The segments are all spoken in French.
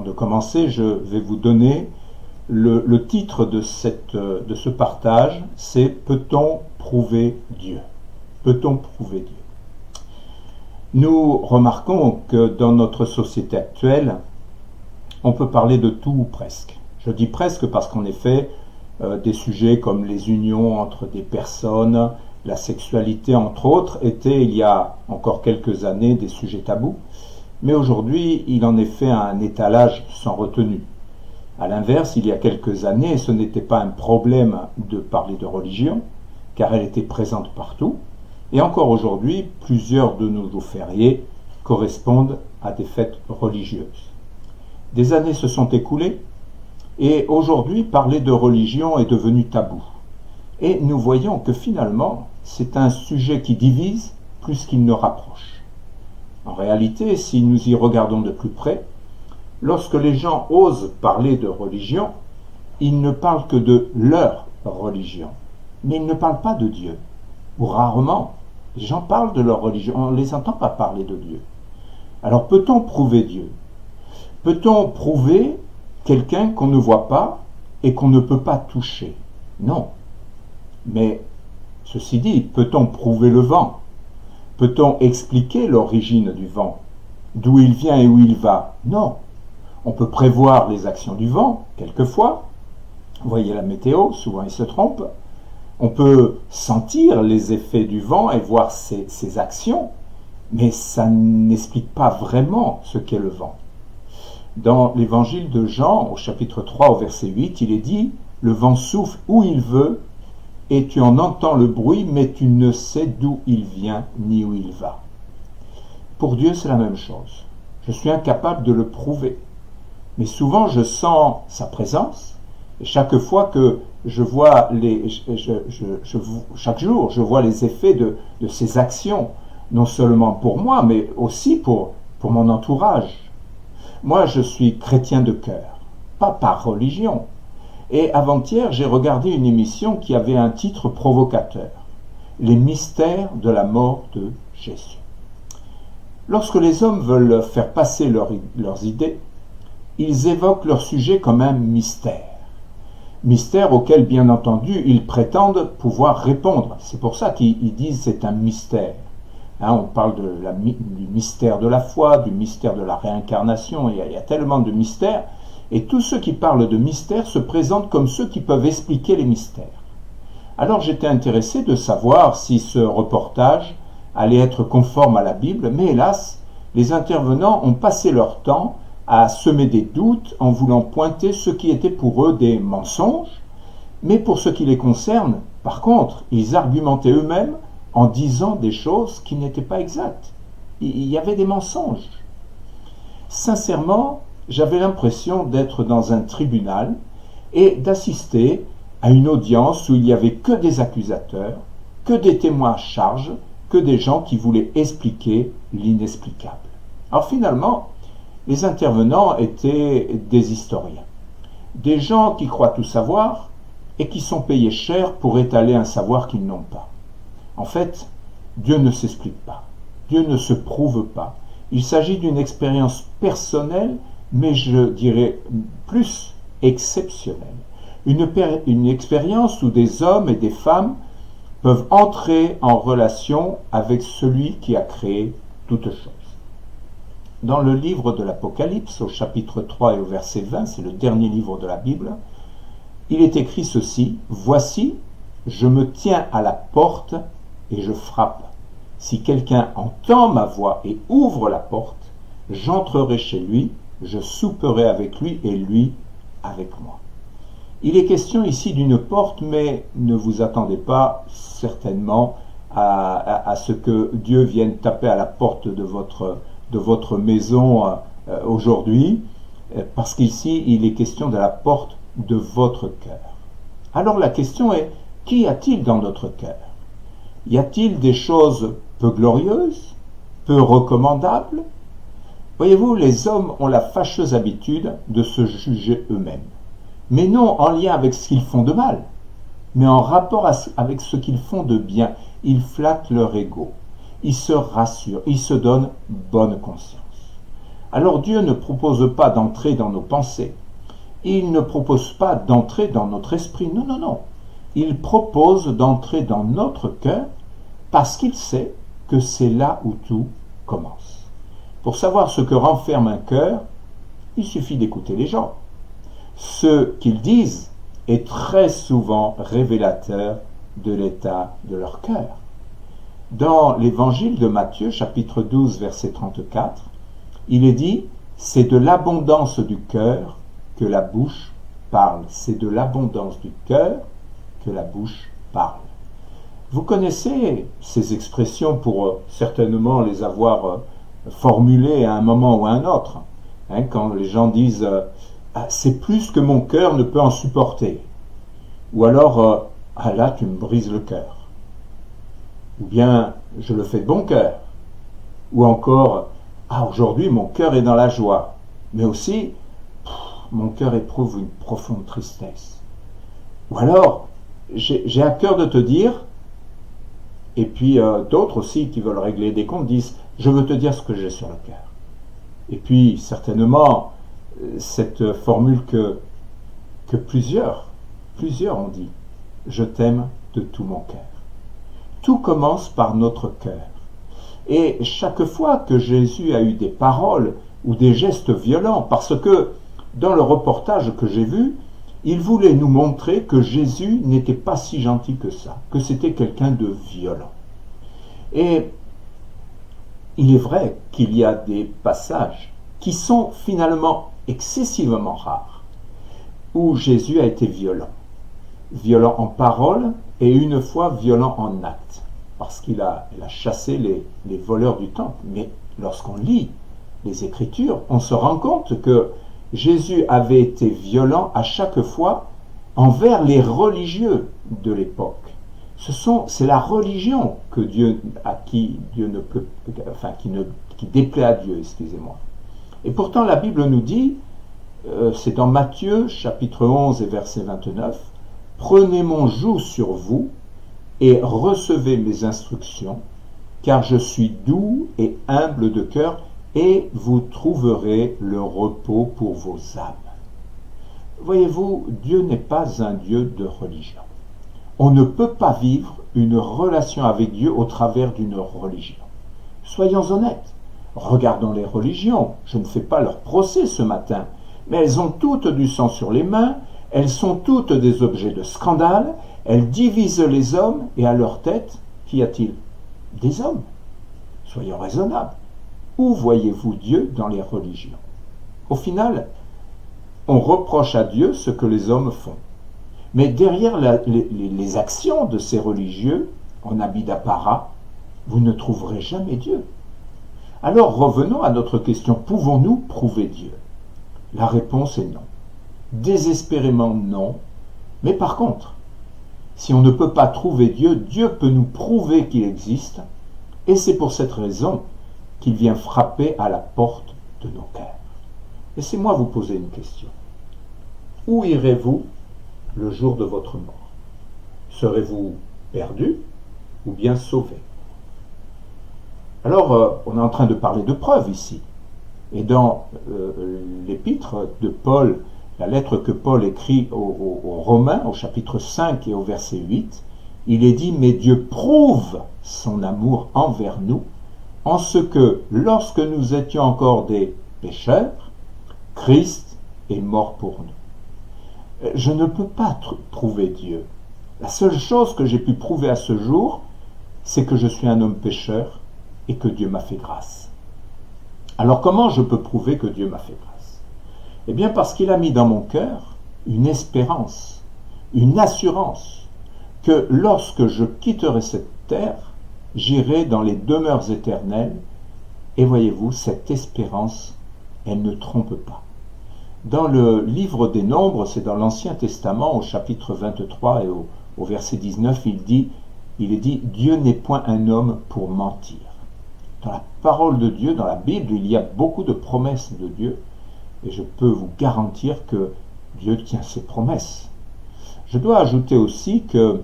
Avant de commencer, je vais vous donner le titre de ce partage, c'est « Peut-on prouver Dieu ?» Peut-on prouver Dieu? Nous remarquons que dans notre société actuelle, on peut parler de tout ou presque. Je dis presque parce qu'en effet, des sujets comme les unions entre des personnes, la sexualité entre autres, étaient il y a encore quelques années des sujets tabous. Mais aujourd'hui, il en est fait un étalage sans retenue. À l'inverse, il y a quelques années, ce n'était pas un problème de parler de religion, car elle était présente partout. Et encore aujourd'hui, plusieurs de nos jours fériés correspondent à des fêtes religieuses. Des années se sont écoulées, et aujourd'hui, parler de religion est devenu tabou. Et nous voyons que finalement, c'est un sujet qui divise plus qu'il ne rapproche. En réalité, si nous y regardons de plus près, lorsque les gens osent parler de religion, ils ne parlent que de leur religion, mais ils ne parlent pas de Dieu. Ou rarement, les gens parlent de leur religion, on ne les entend pas parler de Dieu. Alors peut-on prouver Dieu? Peut-on prouver quelqu'un qu'on ne voit pas et qu'on ne peut pas toucher? Non. Mais ceci dit, peut-on prouver le vent? Peut-on expliquer l'origine du vent? D'où il vient et où il va? Non. On peut prévoir les actions du vent, quelquefois. Vous voyez la météo, souvent il se trompe. On peut sentir les effets du vent et voir ses actions, mais ça n'explique pas vraiment ce qu'est le vent. Dans l'évangile de Jean, au chapitre 3, au verset 8, il est dit « Le vent souffle où il veut, et tu en entends le bruit, mais tu ne sais d'où il vient ni où il va. » Pour Dieu, c'est la même chose. Je suis incapable de le prouver. Mais souvent, je sens sa présence, et chaque fois que je vois chaque jour, je vois les effets de ses actions, non seulement pour moi, mais aussi pour mon entourage. Moi, je suis chrétien de cœur, pas par religion. Et avant-hier, j'ai regardé une émission qui avait un titre provocateur, « Les mystères de la mort de Jésus ». Lorsque les hommes veulent faire passer leurs idées, ils évoquent leur sujet comme un mystère. Mystère auquel, bien entendu, ils prétendent pouvoir répondre. C'est pour ça qu'ils disent c'est un mystère. On parle du mystère de la foi, du mystère de la réincarnation, il y a tellement de mystères. Et tous ceux qui parlent de mystères se présentent comme ceux qui peuvent expliquer les mystères. Alors j'étais intéressé de savoir si ce reportage allait être conforme à la Bible, mais hélas, les intervenants ont passé leur temps à semer des doutes en voulant pointer ce qui était pour eux des mensonges, mais pour ce qui les concerne, par contre, ils argumentaient eux-mêmes en disant des choses qui n'étaient pas exactes. Il y avait des mensonges. Sincèrement, j'avais l'impression d'être dans un tribunal et d'assister à une audience où il n'y avait que des accusateurs, que des témoins à charge, que des gens qui voulaient expliquer l'inexplicable. Alors finalement, les intervenants étaient des historiens, des gens qui croient tout savoir et qui sont payés cher pour étaler un savoir qu'ils n'ont pas. En fait, Dieu ne s'explique pas, Dieu ne se prouve pas. Il s'agit d'une expérience personnelle, mais je dirais plus exceptionnelle. Une expérience où des hommes et des femmes peuvent entrer en relation avec celui qui a créé toutes choses. Dans le livre de l'Apocalypse, au chapitre 3 et au verset 20, c'est le dernier livre de la Bible, il est écrit ceci, « Voici, je me tiens à la porte et je frappe. Si quelqu'un entend ma voix et ouvre la porte, j'entrerai chez lui, je souperai avec lui et lui avec moi. » Il est question ici d'une porte, mais ne vous attendez pas certainement à ce que Dieu vienne taper à la porte de votre maison aujourd'hui, parce qu'ici il est question de la porte de votre cœur. Alors la question est, qu'y a-t-il dans notre cœur? Y a-t-il des choses peu glorieuses, peu recommandables? Voyez-vous, les hommes ont la fâcheuse habitude de se juger eux-mêmes, mais non en lien avec ce qu'ils font de mal, mais en rapport avec ce qu'ils font de bien. Ils flattent leur ego, ils se rassurent, ils se donnent bonne conscience. Alors Dieu ne propose pas d'entrer dans nos pensées. Il ne propose pas d'entrer dans notre esprit. Non, non, non. Il propose d'entrer dans notre cœur parce qu'il sait que c'est là où tout commence. Pour savoir ce que renferme un cœur, il suffit d'écouter les gens. Ce qu'ils disent est très souvent révélateur de l'état de leur cœur. Dans l'évangile de Matthieu, chapitre 12, verset 34, il est dit « C'est de l'abondance du cœur que la bouche parle. C'est de l'abondance du cœur que la bouche parle. » Vous connaissez ces expressions pour certainement les avoir formulées à un moment ou à un autre. Quand les gens disent « c'est plus que mon cœur ne peut en supporter ». Ou alors « ah là, tu me brises le cœur ». Ou bien « je le fais de bon cœur ». Ou encore « ah, aujourd'hui, mon cœur est dans la joie ». Mais aussi « mon cœur éprouve une profonde tristesse ». Ou alors « j'ai à cœur de te dire ». Et puis d'autres aussi qui veulent régler des comptes disent « je veux te dire ce que j'ai sur le cœur ». Et puis certainement cette formule que plusieurs ont dit « je t'aime de tout mon cœur ». Tout commence par notre cœur. Et chaque fois que Jésus a eu des paroles ou des gestes violents, parce que dans le reportage que j'ai vu, il voulait nous montrer que Jésus n'était pas si gentil que ça, que c'était quelqu'un de violent. Et il est vrai qu'il y a des passages qui sont finalement excessivement rares, où Jésus a été violent. Violent en parole et une fois violent en acte, parce qu'il a chassé les voleurs du temple. Mais lorsqu'on lit les Écritures, on se rend compte que Jésus avait été violent à chaque fois envers les religieux de l'époque. C'est la religion qui déplaît à Dieu, excusez-moi. Et pourtant la Bible nous dit, c'est dans Matthieu chapitre 11 et verset 29, « Prenez mon joug sur vous et recevez mes instructions, car je suis doux et humble de cœur, et vous trouverez le repos pour vos âmes. » Voyez-vous, Dieu n'est pas un Dieu de religion. On ne peut pas vivre une relation avec Dieu au travers d'une religion. Soyons honnêtes. Regardons les religions. Je ne fais pas leur procès ce matin, mais elles ont toutes du sang sur les mains, elles sont toutes des objets de scandale, elles divisent les hommes, et à leur tête, qu'y a-t-il? Des hommes. Soyons raisonnables. Où voyez-vous Dieu dans les religions? Au final, on reproche à Dieu ce que les hommes font. Mais derrière les actions de ces religieux, en habit d'apparat, vous ne trouverez jamais Dieu. Alors revenons à notre question, pouvons-nous prouver Dieu? La réponse est non. Désespérément non. Mais par contre, si on ne peut pas trouver Dieu, Dieu peut nous prouver qu'il existe, et c'est pour cette raison qu'il vient frapper à la porte de nos cœurs. Laissez-moi vous poser une question. Où irez-vous le jour de votre mort? Serez-vous perdu ou bien sauvé? Alors, on est en train de parler de preuves ici. Et dans l'épître de Paul, la lettre que Paul écrit aux Romains, au chapitre 5 et au verset 8, il est dit « Mais Dieu prouve son amour envers nous, en ce que, lorsque nous étions encore des pécheurs, Christ est mort pour nous. » Je ne peux pas prouver Dieu. La seule chose que j'ai pu prouver à ce jour, c'est que je suis un homme pécheur et que Dieu m'a fait grâce. Alors comment je peux prouver que Dieu m'a fait grâce? Eh bien parce qu'il a mis dans mon cœur une espérance, une assurance, que lorsque je quitterai cette terre, j'irai dans les demeures éternelles, et voyez-vous, cette espérance, elle ne trompe pas. Dans le livre des Nombres, c'est dans l'Ancien Testament, au chapitre 23 et au verset 19, il est dit « Dieu n'est point un homme pour mentir ». Dans la parole de Dieu, dans la Bible, il y a beaucoup de promesses de Dieu, et je peux vous garantir que Dieu tient ses promesses. Je dois ajouter aussi que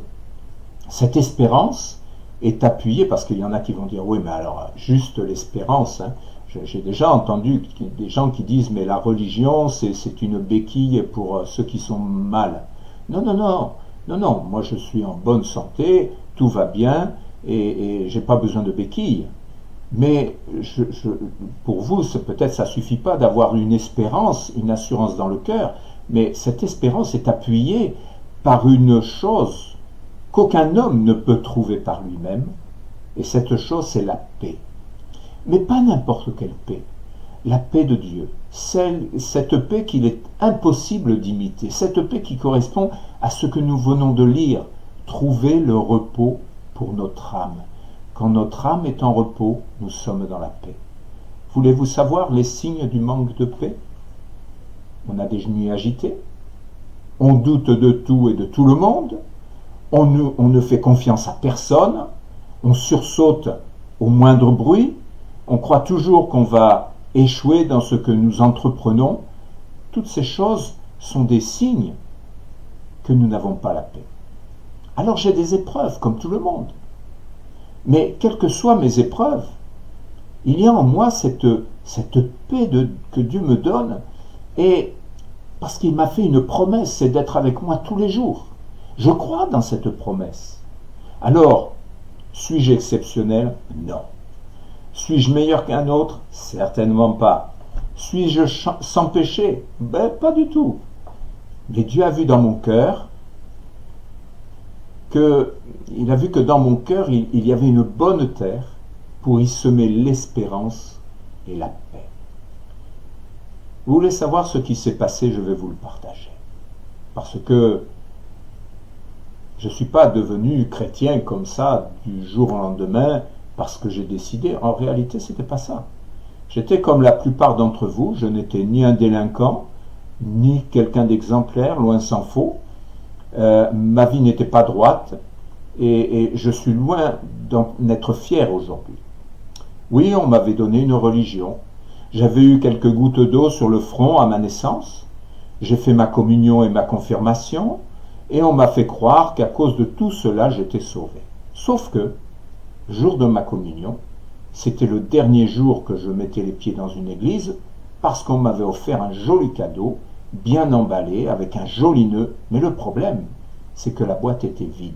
cette espérance est appuyée, parce qu'il y en a qui vont dire « Oui, mais alors, juste l'espérance, hein, J'ai déjà entendu des gens qui disent mais la religion c'est une béquille pour ceux qui sont mal. Non, non, non, non, non, moi je suis en bonne santé, tout va bien et j'ai pas besoin de béquille. Mais pour vous, peut-être ça suffit pas d'avoir une espérance, une assurance dans le cœur, mais cette espérance est appuyée par une chose qu'aucun homme ne peut trouver par lui-même, et cette chose c'est la paix. Mais pas n'importe quelle paix, la paix de Dieu, cette paix qu'il est impossible d'imiter, cette paix qui correspond à ce que nous venons de lire, trouver le repos pour notre âme. Quand notre âme est en repos, nous sommes dans la paix. Voulez-vous savoir les signes du manque de paix? On a des nuits agitées, on doute de tout et de tout le monde, on ne fait confiance à personne, on sursaute au moindre bruit, on croit toujours qu'on va échouer dans ce que nous entreprenons. Toutes ces choses sont des signes que nous n'avons pas la paix. Alors j'ai des épreuves comme tout le monde. Mais quelles que soient mes épreuves, il y a en moi cette paix que Dieu me donne, et parce qu'il m'a fait une promesse, c'est d'être avec moi tous les jours. Je crois dans cette promesse. Alors, suis-je exceptionnel? Non. Suis-je meilleur qu'un autre? Certainement pas. Suis-je sans péché? Ben, pas du tout. Mais Dieu a vu dans mon cœur il a vu que dans mon cœur, il y avait une bonne terre pour y semer l'espérance et la paix. Vous voulez savoir ce qui s'est passé? Je vais vous le partager. Parce que je ne suis pas devenu chrétien comme ça du jour au lendemain parce que j'ai décidé. En réalité, ce n'était pas ça. J'étais comme la plupart d'entre vous. Je n'étais ni un délinquant, ni quelqu'un d'exemplaire, loin s'en faut. Ma vie n'était pas droite et je suis loin d'en être fier aujourd'hui. Oui, on m'avait donné une religion. J'avais eu quelques gouttes d'eau sur le front à ma naissance. J'ai fait ma communion et ma confirmation et on m'a fait croire qu'à cause de tout cela, j'étais sauvé. Sauf que, jour de ma communion, c'était le dernier jour que je mettais les pieds dans une église parce qu'on m'avait offert un joli cadeau bien emballé, avec un joli nœud, mais le problème, c'est que la boîte était vide.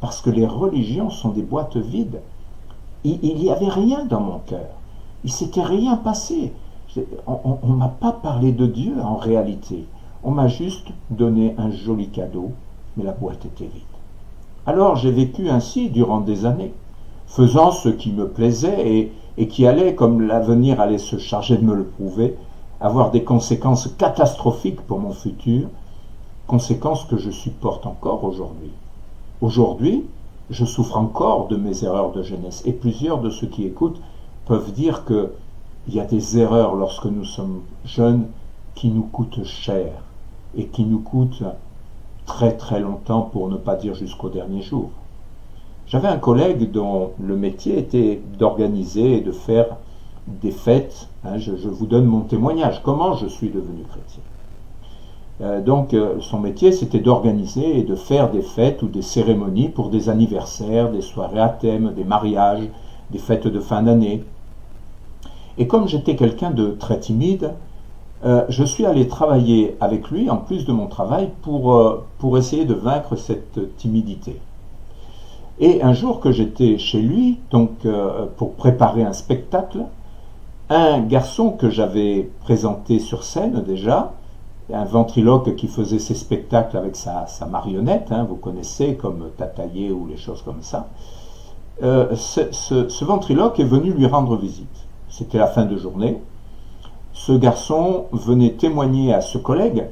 Parce que les religions sont des boîtes vides. Il n'y avait rien dans mon cœur. Il ne s'était rien passé. On ne m'a pas parlé de Dieu en réalité. On m'a juste donné un joli cadeau, mais la boîte était vide. Alors j'ai vécu ainsi durant des années, faisant ce qui me plaisait et qui allait, comme l'avenir allait se charger de me le prouver, avoir des conséquences catastrophiques pour mon futur, conséquences que je supporte encore aujourd'hui. Aujourd'hui, je souffre encore de mes erreurs de jeunesse, et plusieurs de ceux qui écoutent peuvent dire qu'il y a des erreurs lorsque nous sommes jeunes qui nous coûtent cher, et qui nous coûtent très très longtemps, pour ne pas dire jusqu'au dernier jour. J'avais un collègue dont le métier était d'organiser et de faire des fêtes. Je vous donne mon témoignage, comment je suis devenu chrétien. Donc son métier c'était d'organiser et de faire des fêtes ou des cérémonies pour des anniversaires, des soirées à thème, des mariages, des fêtes de fin d'année. Et comme j'étais quelqu'un de très timide, je suis allé travailler avec lui en plus de mon travail pour essayer de vaincre cette timidité. Et un jour que j'étais chez lui, donc pour préparer un spectacle, un garçon que j'avais présenté sur scène déjà, un ventriloque qui faisait ses spectacles avec sa marionnette, vous connaissez, comme Tataillé ou les choses comme ça, ce ventriloque est venu lui rendre visite. C'était la fin de journée. Ce garçon venait témoigner à ce collègue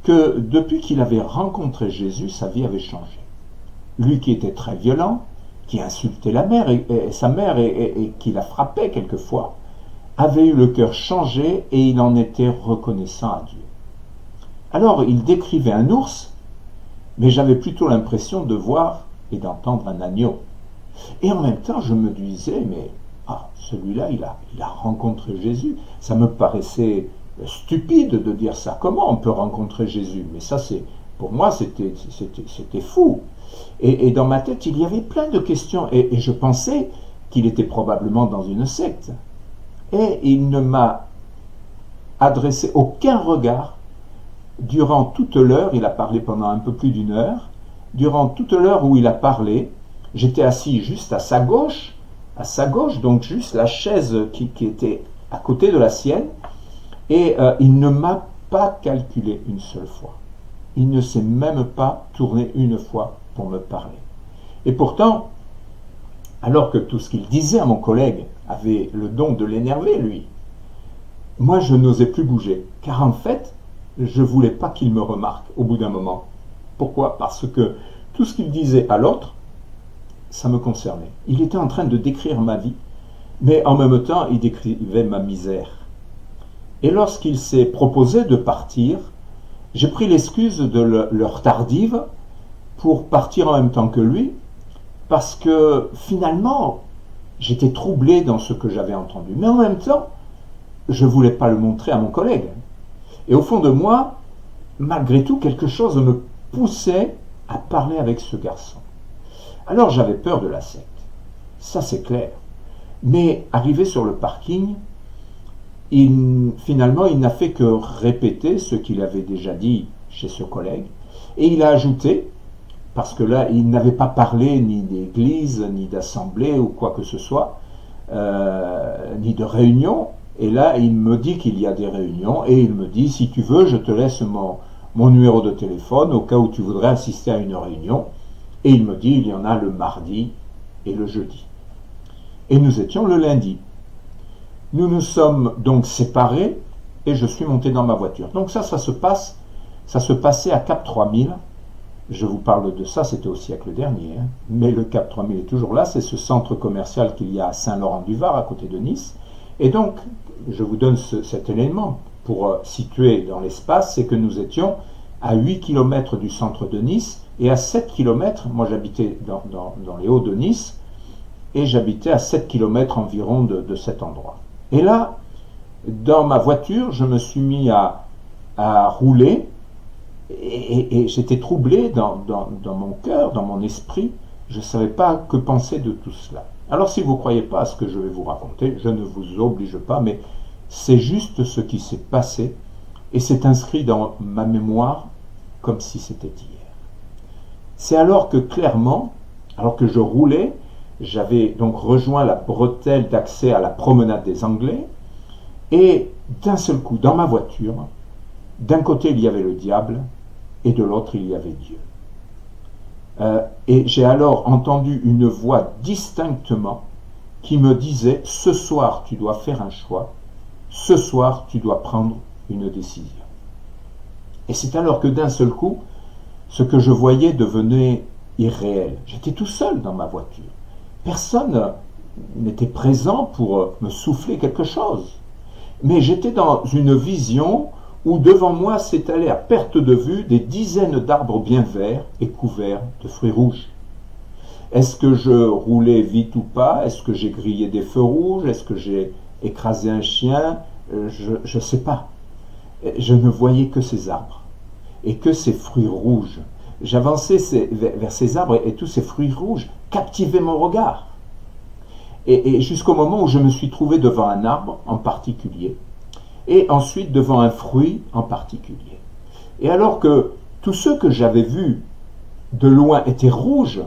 que depuis qu'il avait rencontré Jésus, sa vie avait changé. Lui qui était très violent, qui insultait sa mère et qui la frappait quelquefois, avait eu le cœur changé et il en était reconnaissant à Dieu. Alors il décrivait un ours, mais j'avais plutôt l'impression de voir et d'entendre un agneau. Et en même temps je me disais, mais celui-là il a rencontré Jésus. Ça me paraissait stupide de dire ça. Comment on peut rencontrer Jésus? Mais ça, pour moi c'était fou. Et dans ma tête il y avait plein de questions et je pensais qu'il était probablement dans une secte. Et il ne m'a adressé aucun regard durant toute l'heure. Il a parlé pendant un peu plus d'une heure. Durant toute l'heure où il a parlé, j'étais assis juste à sa gauche, donc juste la chaise qui était à côté de la sienne, et il ne m'a pas calculé une seule fois. Il ne s'est même pas tourné une fois pour me parler. Et pourtant, alors que tout ce qu'il disait à mon collègue avait le don de l'énerver, lui, moi je n'osais plus bouger, car en fait, je ne voulais pas qu'il me remarque au bout d'un moment. Pourquoi? Parce que tout ce qu'il disait à l'autre, ça me concernait. Il était en train de décrire ma vie, mais en même temps, il décrivait ma misère. Et lorsqu'il s'est proposé de partir, j'ai pris l'excuse de l'heure tardive pour partir en même temps que lui, parce que finalement, j'étais troublé dans ce que j'avais entendu. Mais en même temps, je ne voulais pas le montrer à mon collègue. Et au fond de moi, malgré tout, quelque chose me poussait à parler avec ce garçon. Alors j'avais peur de la secte, ça c'est clair. Mais arrivé sur le parking, finalement il n'a fait que répéter ce qu'il avait déjà dit chez ce collègue, et il a ajouté, parce que là il n'avait pas parlé ni d'église, ni d'assemblée ou quoi que ce soit, ni de réunion, et là il me dit qu'il y a des réunions, et il me dit, si tu veux, je te laisse mon numéro de téléphone au cas où tu voudrais assister à une réunion. Et il me dit, il y en a le mardi et le jeudi. Et nous étions le lundi. Nous nous sommes donc séparés et je suis monté dans ma voiture. Donc ça se passait à Cap 3000. Je vous parle de ça, c'était au siècle dernier. Mais le Cap 3000 est toujours là. C'est ce centre commercial qu'il y a à Saint-Laurent-du-Var, à côté de Nice. Et donc, je vous donne cet élément pour situer dans l'espace, c'est que nous étions à 8 km du centre de Nice et à 7 km, moi j'habitais dans les Hauts de Nice, et j'habitais à 7 km environ de cet endroit. Et là, dans ma voiture, je me suis mis à rouler, et j'étais troublé dans mon cœur, dans mon esprit, je ne savais pas que penser de tout cela. Alors si vous ne croyez pas à ce que je vais vous raconter, je ne vous oblige pas, mais c'est juste ce qui s'est passé, et c'est inscrit dans ma mémoire comme si c'était hier. C'est alors que clairement, alors que je roulais, j'avais donc rejoint la bretelle d'accès à la promenade des Anglais, et d'un seul coup, dans ma voiture, d'un côté il y avait le diable, et de l'autre il y avait Dieu. Et j'ai alors entendu une voix distinctement qui me disait, ce soir tu dois faire un choix, ce soir tu dois prendre une décision. Et c'est alors que d'un seul coup, ce que je voyais devenait irréel. J'étais tout seul dans ma voiture. Personne n'était présent pour me souffler quelque chose. Mais j'étais dans une vision où devant moi s'étalaient à perte de vue des dizaines d'arbres bien verts et couverts de fruits rouges. Est-ce que je roulais vite ou pas? Est-ce que j'ai grillé des feux rouges? Est-ce que j'ai écrasé un chien? Je ne sais pas. Je ne voyais que ces arbres et que ces fruits rouges. J'avançais vers ces arbres et tous ces fruits rouges captivaient mon regard. Et jusqu'au moment où je me suis trouvé devant un arbre en particulier et ensuite devant un fruit en particulier. Et alors que tous ceux que j'avais vus de loin étaient rouges,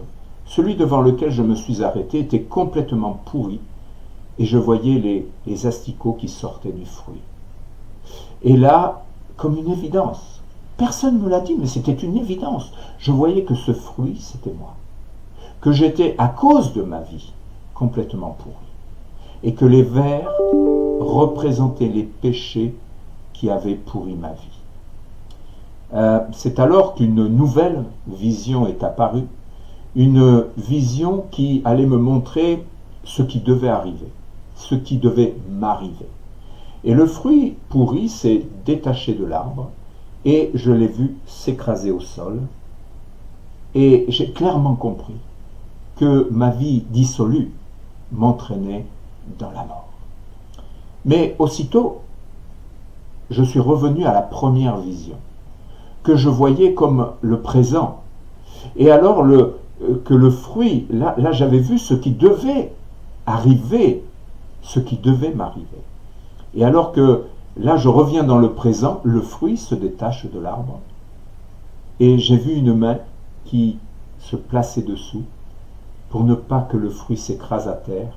celui devant lequel je me suis arrêté était complètement pourri et je voyais les asticots qui sortaient du fruit. Et là, comme une évidence, personne ne me l'a dit, mais c'était une évidence. Je voyais que ce fruit, c'était moi. Que j'étais, à cause de ma vie, complètement pourri. Et que les vers représentaient les péchés qui avaient pourri ma vie. C'est alors qu'une nouvelle vision est apparue. Une vision qui allait me montrer ce qui devait arriver, ce qui devait m'arriver. Et le fruit pourri s'est détaché de l'arbre et je l'ai vu s'écraser au sol. Et j'ai clairement compris que ma vie dissolue m'entraînait dans la mort. Mais aussitôt, je suis revenu à la première vision, que je voyais comme le présent. Et alors que le fruit, là j'avais vu ce qui devait arriver, ce qui devait m'arriver. Et alors que là, je reviens dans le présent, le fruit se détache de l'arbre. Et j'ai vu une main qui se plaçait dessous pour ne pas que le fruit s'écrase à terre.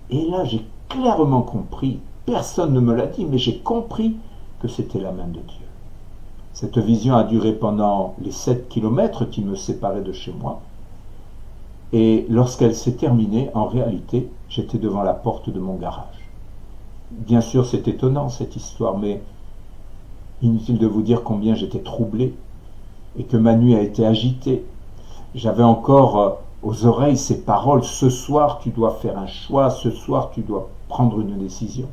Et là, j'ai clairement compris, personne ne me l'a dit, mais j'ai compris que c'était la main de Dieu. Cette vision a duré pendant les 7 kilomètres qui me séparaient de chez moi. Et lorsqu'elle s'est terminée, en réalité, j'étais devant la porte de mon garage. Bien sûr, c'est étonnant cette histoire, mais inutile de vous dire combien j'étais troublé et que ma nuit a été agitée. J'avais encore aux oreilles ces paroles: ce soir tu dois faire un choix, ce soir tu dois prendre une décision.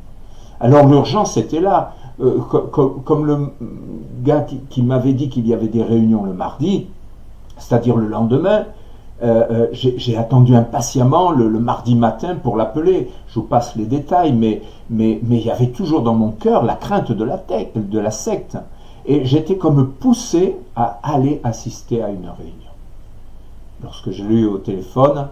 Alors l'urgence était là, comme le gars qui m'avait dit qu'il y avait des réunions le mardi, c'est-à-dire le lendemain. J'ai attendu impatiemment le mardi matin pour l'appeler. Je vous passe les détails, mais il y avait toujours dans mon cœur la crainte de la secte. Et j'étais comme poussé à aller assister à une réunion. Lorsque je l'ai eu au téléphone,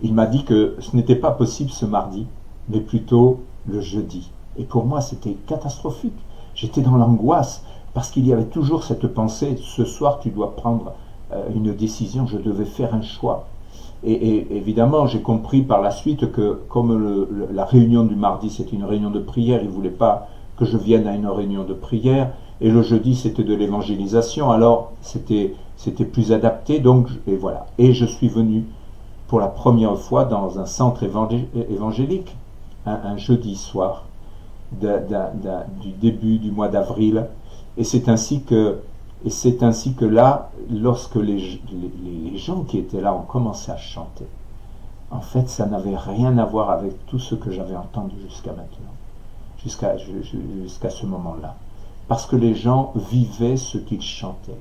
il m'a dit que ce n'était pas possible ce mardi, mais plutôt le jeudi. Et pour moi, c'était catastrophique. J'étais dans l'angoisse, parce qu'il y avait toujours cette pensée: ce soir, tu dois prendre une décision, je devais faire un choix. Et évidemment, j'ai compris par la suite que comme la réunion du mardi, c'était une réunion de prière, il ne voulait pas que je vienne à une réunion de prière, et le jeudi, c'était de l'évangélisation, alors c'était plus adapté, donc, et voilà. Et je suis venu pour la première fois dans un centre évangélique, un jeudi soir, du début du mois d'avril, et c'est ainsi que là, lorsque les gens qui étaient là ont commencé à chanter, en fait, ça n'avait rien à voir avec tout ce que j'avais entendu jusqu'à maintenant, jusqu'à ce moment-là. Parce que les gens vivaient ce qu'ils chantaient.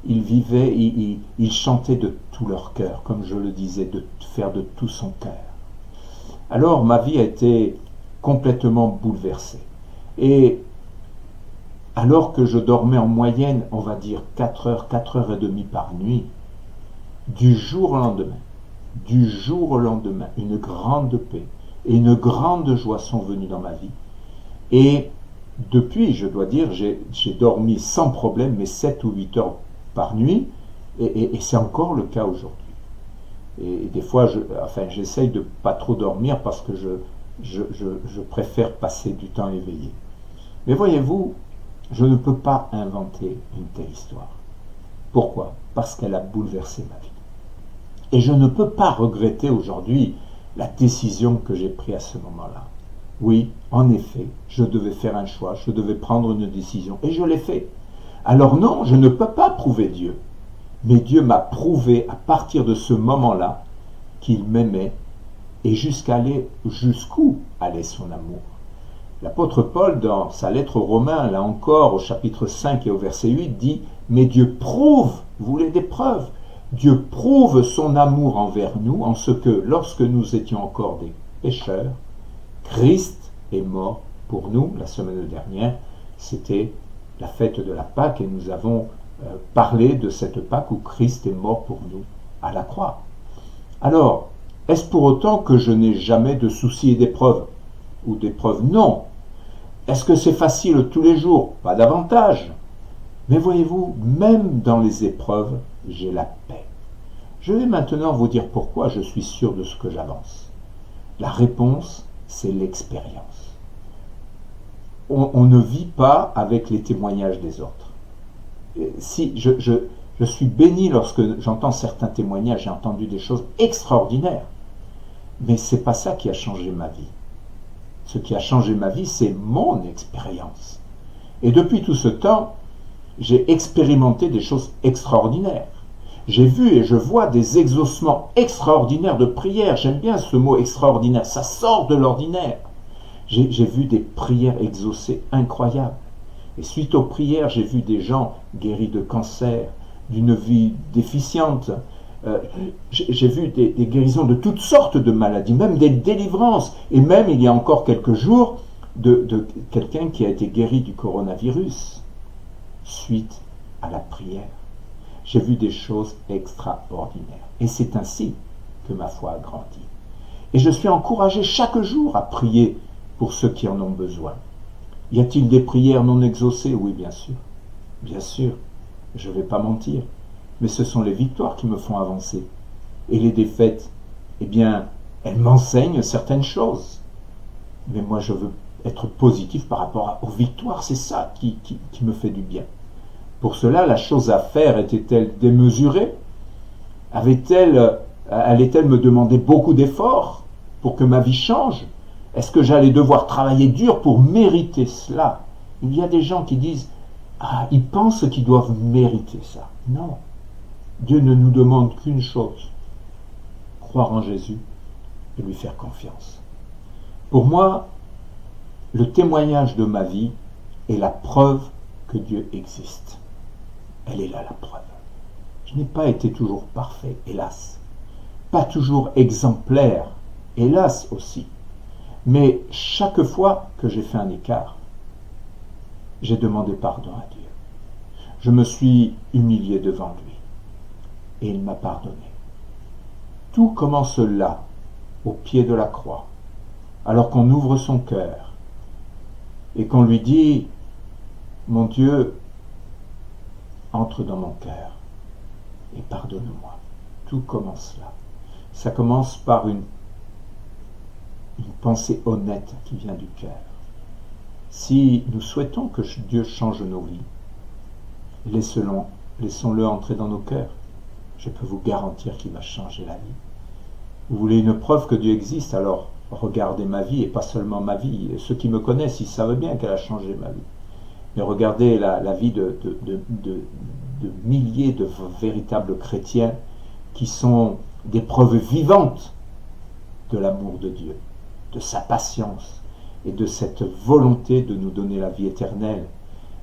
Ils chantaient de tout leur cœur, comme je le disais, de faire de tout son cœur. Alors, ma vie a été complètement bouleversée. Et alors que je dormais en moyenne, on va dire 4 heures et demie par nuit, du jour au lendemain, une grande paix et une grande joie sont venues dans ma vie. Et depuis, je dois dire, j'ai dormi sans problème, mais 7 ou 8 heures par nuit, et c'est encore le cas aujourd'hui. Et des fois, j'essaye de pas trop dormir parce que je préfère passer du temps éveillé. Mais voyez-vous, je ne peux pas inventer une telle histoire. Pourquoi? Parce qu'elle a bouleversé ma vie. Et je ne peux pas regretter aujourd'hui la décision que j'ai prise à ce moment-là. Oui, en effet, je devais faire un choix, je devais prendre une décision, et je l'ai fait. Alors non, je ne peux pas prouver Dieu. Mais Dieu m'a prouvé à partir de ce moment-là qu'il m'aimait, et jusqu'où allait son amour. L'apôtre Paul, dans sa lettre aux Romains, là encore, au chapitre 5 et au verset 8, dit « Mais Dieu prouve, vous voulez des preuves, Dieu prouve son amour envers nous en ce que, lorsque nous étions encore des pécheurs, Christ est mort pour nous. » La semaine dernière, c'était la fête de la Pâque, et nous avons parlé de cette Pâque où Christ est mort pour nous à la croix. Alors, est-ce pour autant que je n'ai jamais de soucis et d'épreuves? Ou d'épreuves? Non. Est-ce que c'est facile tous les jours? Pas davantage. Mais voyez-vous, même dans les épreuves, j'ai la paix. Je vais maintenant vous dire pourquoi je suis sûr de ce que j'avance. La réponse, c'est l'expérience. On ne vit pas avec les témoignages des autres. Si je suis béni lorsque j'entends certains témoignages, j'ai entendu des choses extraordinaires. Mais ce n'est pas ça qui a changé ma vie. Ce qui a changé ma vie, c'est mon expérience. Et depuis tout ce temps, j'ai expérimenté des choses extraordinaires. J'ai vu et je vois des exaucements extraordinaires de prières. J'aime bien ce mot extraordinaire, ça sort de l'ordinaire. J'ai vu des prières exaucées incroyables. Et suite aux prières, j'ai vu des gens guéris de cancer, d'une vie déficiente. J'ai vu des guérisons de toutes sortes de maladies, même des délivrances. Et même, il y a encore quelques jours, de quelqu'un qui a été guéri du coronavirus suite à la prière. J'ai vu des choses extraordinaires. Et c'est ainsi que ma foi a grandi. Et je suis encouragé chaque jour à prier pour ceux qui en ont besoin. Y a-t-il des prières non exaucées? Oui, bien sûr. Bien sûr, je ne vais pas mentir. Mais ce sont les victoires qui me font avancer. Et les défaites, eh bien, elles m'enseignent certaines choses. Mais moi, je veux être positif par rapport aux victoires. C'est ça qui me fait du bien. Pour cela, la chose à faire était-elle démesurée? Allait-elle me demander beaucoup d'efforts pour que ma vie change? Est-ce que j'allais devoir travailler dur pour mériter cela? Il y a des gens qui disent « Ah, ils pensent qu'ils doivent mériter ça. » Non. Dieu ne nous demande qu'une chose, croire en Jésus et lui faire confiance. Pour moi, le témoignage de ma vie est la preuve que Dieu existe. Elle est là, la preuve. Je n'ai pas été toujours parfait, hélas. Pas toujours exemplaire, hélas aussi. Mais chaque fois que j'ai fait un écart, j'ai demandé pardon à Dieu. Je me suis humilié devant lui et il m'a pardonné. Tout commence là, au pied de la croix, alors qu'on ouvre son cœur et qu'on lui dit « Mon Dieu, entre dans mon cœur et pardonne-moi. » Tout commence là. Ça commence par une pensée honnête qui vient du cœur. Si nous souhaitons que Dieu change nos vies, laissons-le entrer dans nos cœurs. Je peux vous garantir qu'il va changer la vie. Vous voulez une preuve que Dieu existe, alors regardez ma vie, et pas seulement ma vie. Ceux qui me connaissent, ils savent bien qu'elle a changé ma vie. Mais regardez la vie de milliers de véritables chrétiens qui sont des preuves vivantes de l'amour de Dieu, de sa patience et de cette volonté de nous donner la vie éternelle.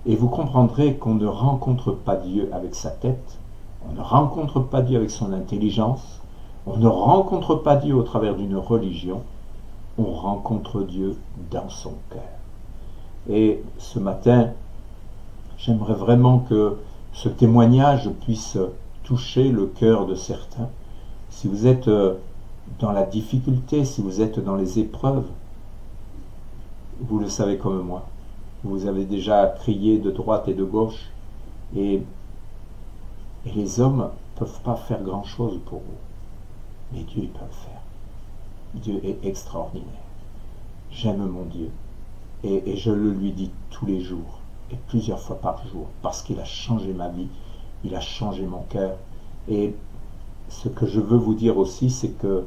Et vous comprendrez qu'on ne rencontre pas Dieu avec sa tête, on ne rencontre pas Dieu avec son intelligence, on ne rencontre pas Dieu au travers d'une religion, on rencontre Dieu dans son cœur. Et ce matin, j'aimerais vraiment que ce témoignage puisse toucher le cœur de certains. Si vous êtes dans la difficulté, si vous êtes dans les épreuves, vous le savez comme moi. Vous avez déjà crié de droite et de gauche, et les hommes ne peuvent pas faire grand-chose pour vous. Mais Dieu, il peut le faire. Dieu est extraordinaire. J'aime mon Dieu. Et je le lui dis tous les jours, et plusieurs fois par jour, parce qu'il a changé ma vie, il a changé mon cœur. Et ce que je veux vous dire aussi, c'est que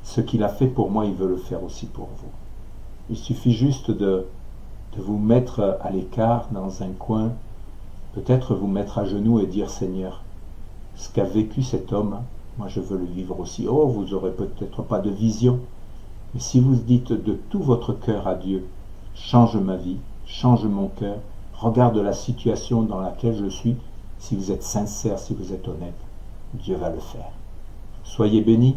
ce qu'il a fait pour moi, il veut le faire aussi pour vous. Il suffit juste de vous mettre à l'écart dans un coin, peut-être vous mettre à genoux et dire « Seigneur, ce qu'a vécu cet homme, moi je veux le vivre aussi. » Oh, vous n'aurez peut-être pas de vision, mais si vous dites de tout votre cœur à Dieu, « Change ma vie, change mon cœur, regarde la situation dans laquelle je suis. » Si vous êtes sincère, si vous êtes honnête, Dieu va le faire. Soyez bénis.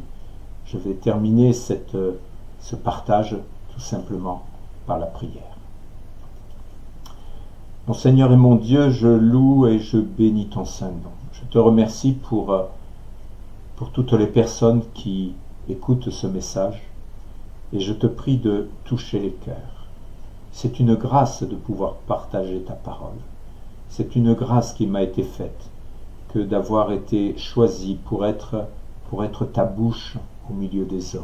Je vais terminer ce partage tout simplement par la prière. Mon Seigneur et mon Dieu, je loue et je bénis ton saint nom. Je te remercie pour toutes les personnes qui écoutent ce message et je te prie de toucher les cœurs. C'est une grâce de pouvoir partager ta parole. C'est une grâce qui m'a été faite que d'avoir été choisi pour être ta bouche au milieu des hommes.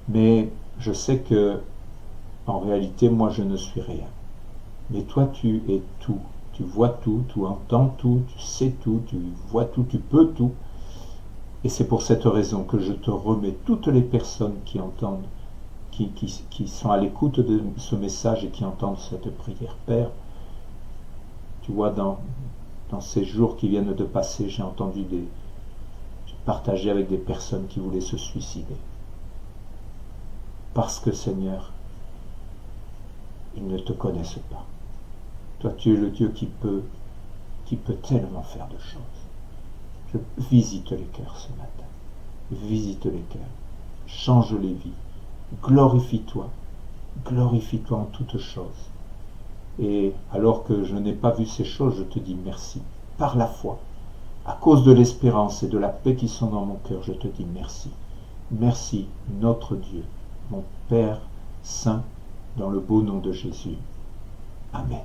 Mais je sais que en réalité, moi je ne suis rien. Mais toi tu es tout. Tu vois tout, tu entends tout, tu sais tout, tu vois tout, tu peux tout. Et c'est pour cette raison que je te remets toutes les personnes qui entendent, qui sont à l'écoute de ce message et qui entendent cette prière. Père, tu vois, dans ces jours qui viennent de passer, j'ai entendu partager avec des personnes qui voulaient se suicider. Parce que, Seigneur, ils ne te connaissent pas. Toi, tu es le Dieu qui peut tellement faire de choses. Je visite les cœurs ce matin. Visite les cœurs. Change les vies. Glorifie-toi. Glorifie-toi en toutes choses. Et alors que je n'ai pas vu ces choses, je te dis merci. Par la foi, à cause de l'espérance et de la paix qui sont dans mon cœur, je te dis merci. Merci, notre Dieu, mon Père Saint, dans le beau nom de Jésus. Amen.